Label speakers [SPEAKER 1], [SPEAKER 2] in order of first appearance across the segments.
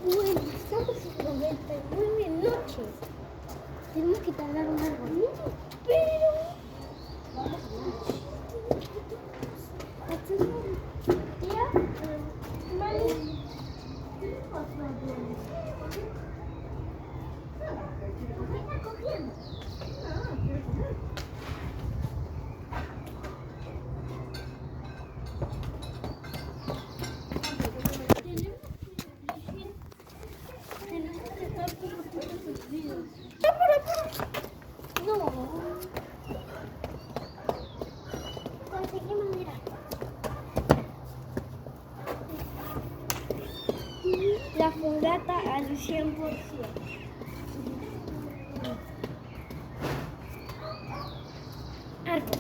[SPEAKER 1] Bueno, estamos en 99 noches. Tenemos que tardar un árbol. Pero... Vamos a noche. ¿Ya? Vale. ¿Qué pasó? ¿Qué está cogiendo? No. Conseguí madera. La fogata al 100%. Arco.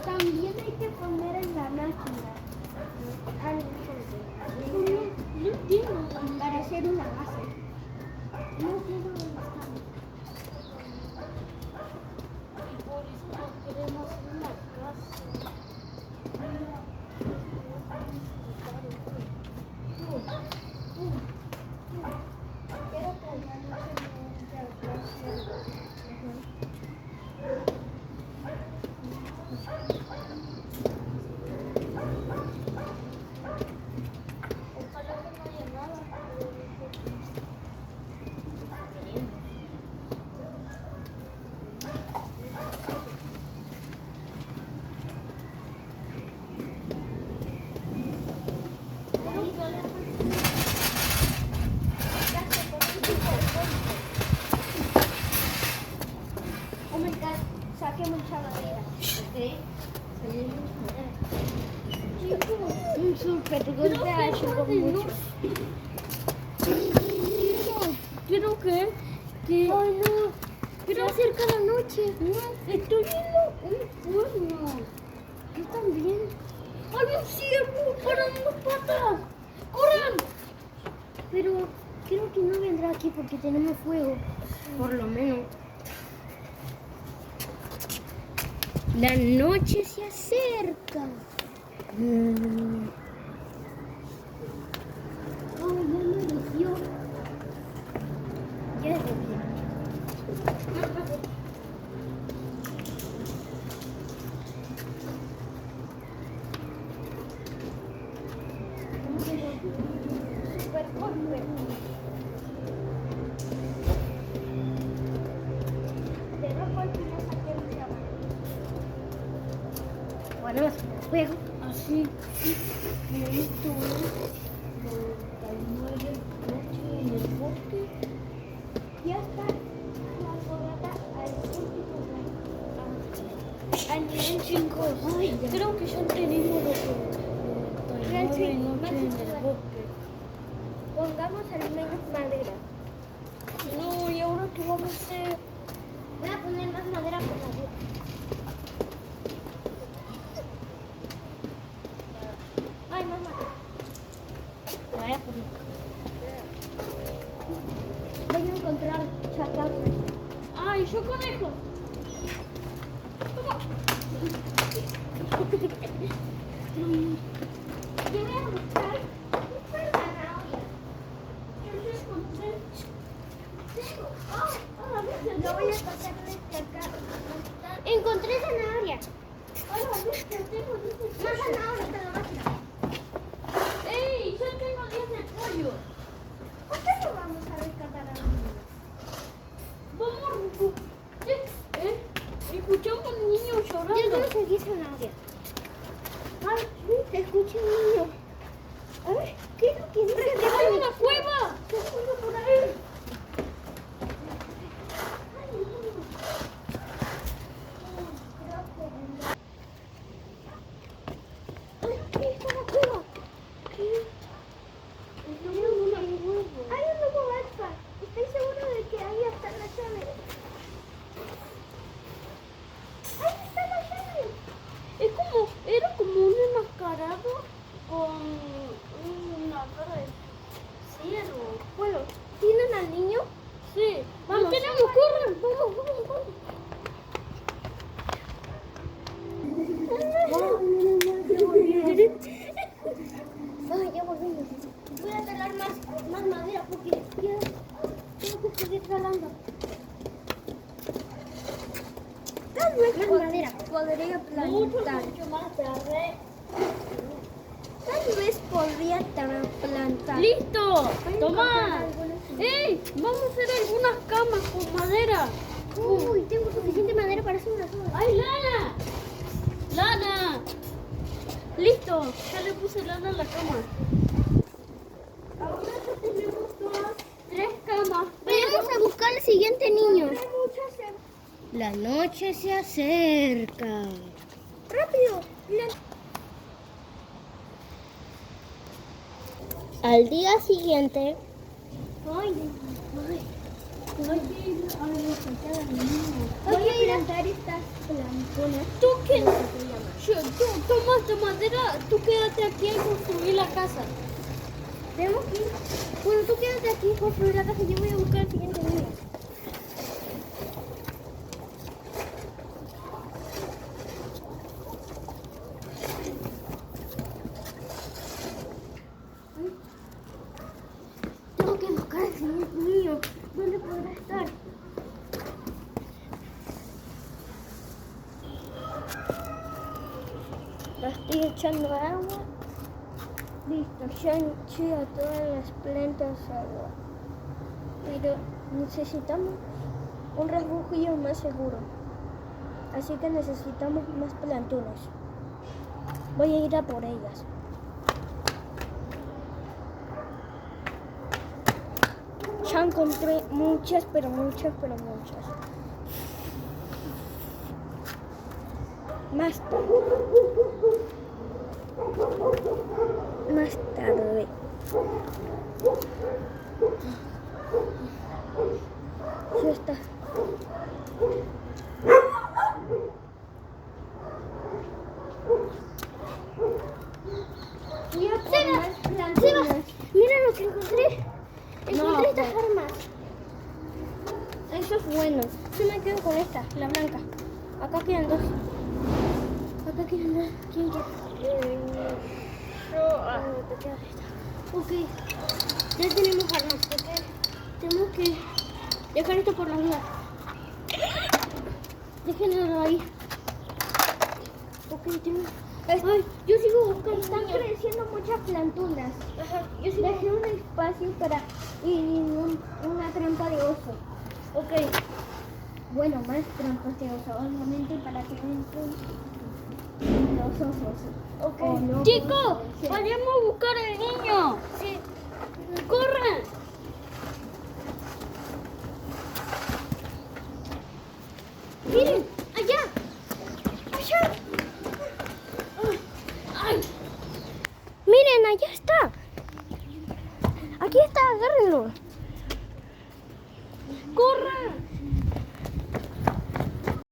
[SPEAKER 1] También hay que poner en la máquina no entiendo para hacer una base. No entiendo dónde están. Y por eso no queremos una casa. Quiero ponernos oh my god, saqué mucha madera. ¿Sí? Un super golpe ayudó mucho. Creo que ay no, pero acerca la noche. No, estoy viendo un cuerno. Yo también. ¡Hay un ciervo parando patas! ¡Corran! Pero creo que no vendrá aquí porque tenemos fuego. Por lo menos. La noche se acerca. Oh, ya me eligió. Ya eligió. Super golpe. De dos golpes ya saqué el diamante. Bueno, juego así. Esto es 99 noches en el bosque. Ya está la fogata al nivel 5. Creo que ya tenemos lo que 99 noches en el bosque. Pongamos al menos madera. No, ¿y ahora qué vamos a hacer? Voy a poner más madera por la boca. Ay, mamá. Voy a poner. Voy a encontrar chacal. Ay, yo conejo. Yo voy a buscar una zanahoria. Yo encontré. Lo voy a pasar desde acá. Encontré zanahoria. Más zanahoria, te lo voy a tirar. ¡Ey! Yo tengo 10 de pollo. ¿Por qué no vamos a rescatar a los niños? Vamos, escuchamos a un niño llorando. Yo no seguí zanahoria. Ay, escuché un niño. A ver, ¿qué es lo que dice? ¡Hay una cueva! ¡Se escucha por ahí! al niño?
[SPEAKER 2] Sí.
[SPEAKER 1] Vamos.
[SPEAKER 2] No tenemos, corran. Vamos.
[SPEAKER 1] Ay, ya volvimos. Voy a talar más madera porque ya tengo que seguir talando. Tal vez más madera podría plantar.
[SPEAKER 2] Mucho más tarde.
[SPEAKER 1] Tal vez podría plantar.
[SPEAKER 2] ¡Listo!
[SPEAKER 1] Voy a
[SPEAKER 2] ¡Toma!
[SPEAKER 1] encontrar algunos.
[SPEAKER 2] ¡Ey! Vamos a hacer algunas camas con madera.
[SPEAKER 1] Uy, tengo suficiente madera para hacer una sola.
[SPEAKER 2] ¡Ay, lana! ¡Lana! ¡Listo! Ya le puse lana a la cama. Ahora ya tenemos todas 3 camas.
[SPEAKER 1] Vamos a buscar al siguiente niño. La noche se acerca. ¡Rápido! Al día siguiente. Voy a plantar estas plantonas.
[SPEAKER 2] ¿Tú qué? Tú tomaste madera, tú quédate aquí y construir la casa.
[SPEAKER 1] Tenemos que ir. Bueno, tú quédate aquí y construir la casa. Yo voy a buscar al siguiente niño. Tengo que buscar al siguiente niño. ¿Dónde podrá estar? La estoy echando agua. Listo, ya eché a todas las plantas agua. Pero necesitamos un refugio más seguro. Así que necesitamos más plantones. Voy a ir a por ellas. Ya encontré muchas, pero muchas. Más tarde. Ya está. Sebas, mira lo que encontré. Encontré estas armas. Eso es bueno. Yo me quedo con esta, la blanca. Acá quedan 2. ¿Quién quiere? Te queda esta. Ok. Ya tenemos armas, ok. Tenemos que dejar esto por las dudas. Déjenlo ahí. Ok, tengo... Ay, yo sigo buscando. Están creciendo muchas plantunas. Ajá. Yo sigo... Dejé un espacio para una trampa de oso. Ok. Bueno, más trampas de oso, obviamente, para que no entren los osos. Ok.
[SPEAKER 2] Chicos, vayamos a buscar al niño.
[SPEAKER 1] Sí.
[SPEAKER 2] ¡Corran!